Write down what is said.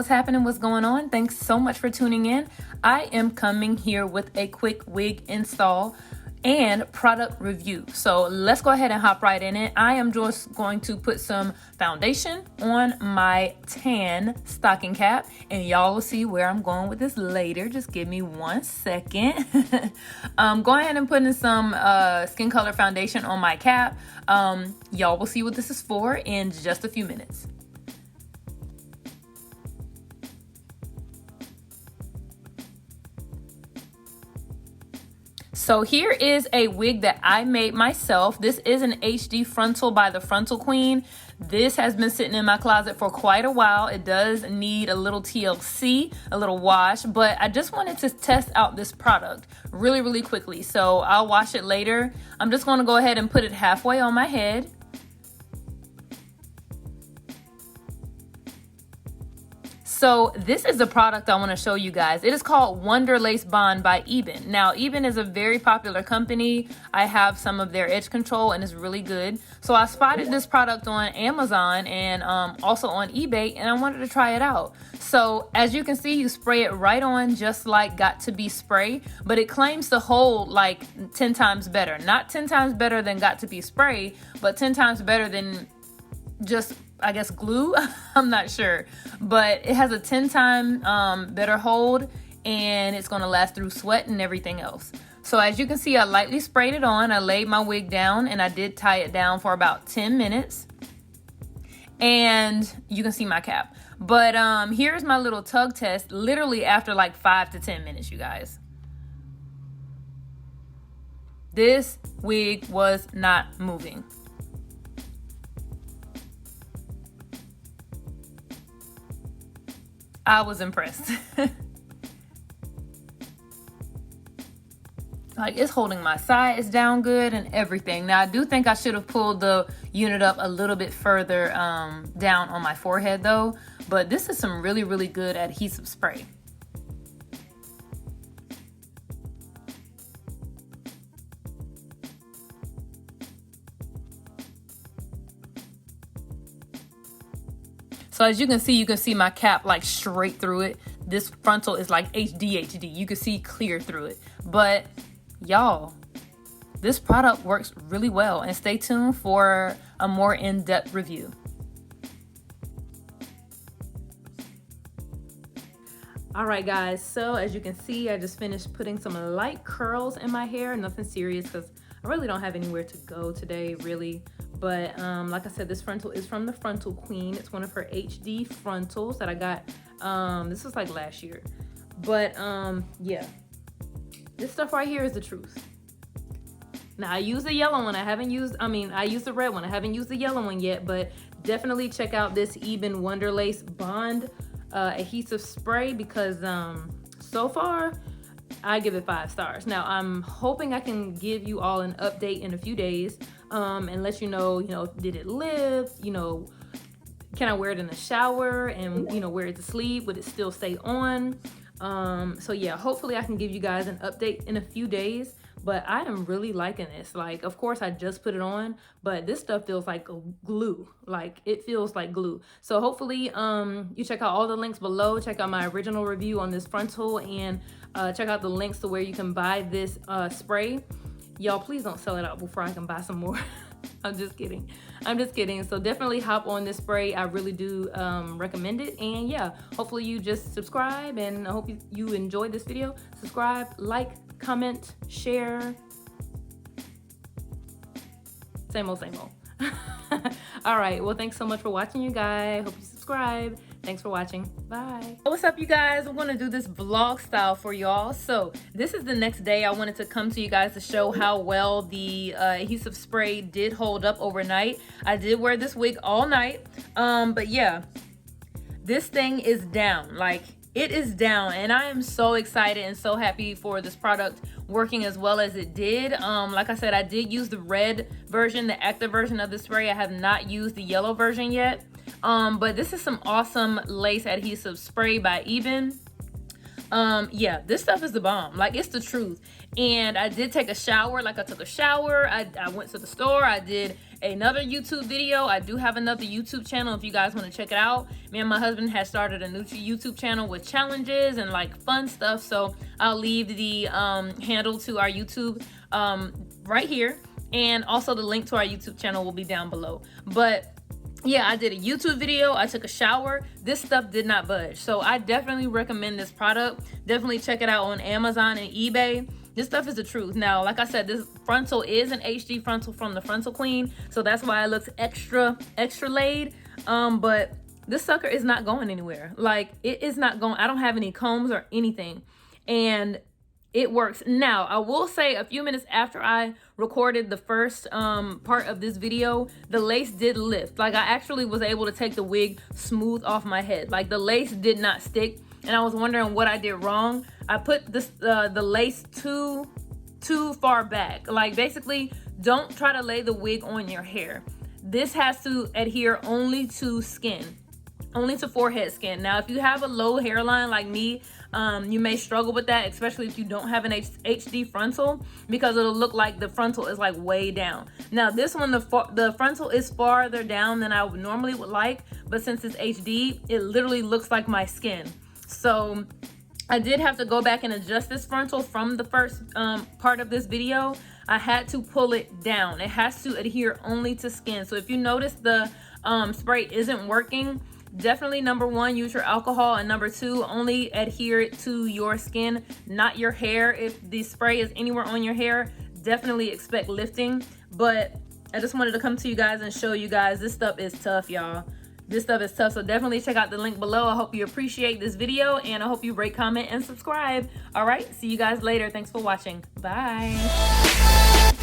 what's happening, what's going on? Thanks so much for tuning in. I am coming here with a quick wig install and product review. So let's go ahead and hop right in it. I am just going to put some foundation on my tan stocking cap, and y'all will see where I'm going with this later. Just give me 1 second. Go ahead and put in some skin color foundation on my cap. Y'all will see what this is for in just a few minutes. So here is a wig that I made myself. This is an HD frontal by the Frontal Queen. This has been sitting in my closet for quite a while. It does need a little TLC, a little wash, but I just wanted to test out this product really quickly. So I'll wash it later. I'm just going to go ahead and put it halfway on my head. So this is the product I want to show you guys. It is called Wonder Lace Bond by Ebin. Now, Ebin is a very popular company. I have some of their edge control and it's really good. So I spotted this product on Amazon and also on eBay, and I wanted to try it out. So as you can see, you spray it right on just like Got To Be spray, but it claims to hold like 10 times better. Not 10 times better than Got To Be spray, but 10 times better than just, I guess, glue. I'm not sure, but it has a 10 time better hold, and it's going to last through sweat and everything else. So as you can see, I lightly sprayed it on. I laid my wig down and I did tie it down for about 10 minutes, and you can see my cap. But here's my little tug test literally after like 5 to 10 minutes, you guys. This wig was not moving. I was impressed. Like, it's holding my sides down good and everything. Now, I do think I should have pulled the unit up a little bit further down on my forehead though, but this is some really good adhesive spray. So as you can see my cap like straight through it. This frontal is like HD. You can see clear through it. But y'all, this product works really well, and stay tuned for a more in-depth review. All right, guys, so as you can see, I just finished putting some light curls in my hair. Nothing serious because I really don't have anywhere to go today, really. But like I said, this frontal is from the Frontal Queen. It's one of her HD frontals that I got. This was like last year. But yeah, this stuff right here is the truth. Now, I use the yellow one. I used the red one. I haven't used the yellow one yet, but definitely check out this Ebin Wonder Lace Bond adhesive spray, because so far I give it 5 stars. Now, I'm hoping I can give you all an update in a few days and let you know, did it lift, can I wear it in the shower and, wear it to sleep? Would it still stay on? So yeah, hopefully I can give you guys an update in a few days. But I am really liking this. Like, of course, I just put it on, but this stuff feels like glue. Like, it feels like glue. So hopefully you check out all the links below. Check out my original review on this frontal, and check out the links to where you can buy this spray. Y'all, please don't sell it out before I can buy some more. I'm just kidding. So definitely hop on this spray. I really do recommend it. And yeah, hopefully you just subscribe, and I hope you enjoyed this video. Subscribe, like, comment, share. Same old. All right, well, thanks so much for watching, you guys. Hope you subscribe. Thanks for watching. Bye. What's up, you guys? I'm gonna do this vlog style for y'all. So this is the next day. I wanted to come to you guys to show how well the adhesive spray did hold up overnight. I did wear this wig all night, but yeah, this thing is down. Like, it is down, and I am so excited and so happy for this product working as well as it did. Like I said, I did use the red version, the active version of the spray. I have not used the yellow version yet. But this is some awesome lace adhesive spray by Ebin. Yeah, this stuff is the bomb. Like, it's the truth. And I did take a shower. Like, I took a shower. I went to the store. I did another YouTube video. I do have another YouTube channel if you guys want to check it out. Me and my husband has started a new YouTube channel with challenges and like fun stuff. So I'll leave the handle to our YouTube right here. And also the link to our YouTube channel will be down below. But yeah, I did a YouTube video. I took a shower. This stuff did not budge. So I definitely recommend this product. Definitely check it out on Amazon and eBay. This stuff is the truth. Now, like I said, this frontal is an HD frontal from the Frontal Queen. So that's why it looks extra laid. But this sucker is not going anywhere. Like, it is not going. I don't have any combs or anything. And it works. Now, I will say a few minutes after I recorded the first part of this video, the lace did lift. Like, I actually was able to take the wig smooth off my head. Like, the lace did not stick, and I was wondering what I did wrong. I put this the lace too far back. Like, basically, don't try to lay the wig on your hair. This has to adhere only to skin, only to forehead skin. Now, if you have a low hairline like me, you may struggle with that, especially if you don't have an HD frontal, because it'll look like the frontal is like way down. Now, this one, the frontal is farther down than I would normally like, but since it's HD, it literally looks like my skin. So I did have to go back and adjust this frontal from the first part of this video. I had to pull it down. It has to adhere only to skin. So if you notice the spray isn't working, definitely number one, use your alcohol, and number two, only adhere it to your skin, not your hair. If the spray is anywhere on your hair, definitely expect lifting. But I just wanted to come to you guys and show you guys this stuff is tough, y'all. This stuff is tough. So definitely check out the link below. I hope you appreciate this video, and I hope you rate, comment, and subscribe. All right, see you guys later. Thanks for watching. Bye.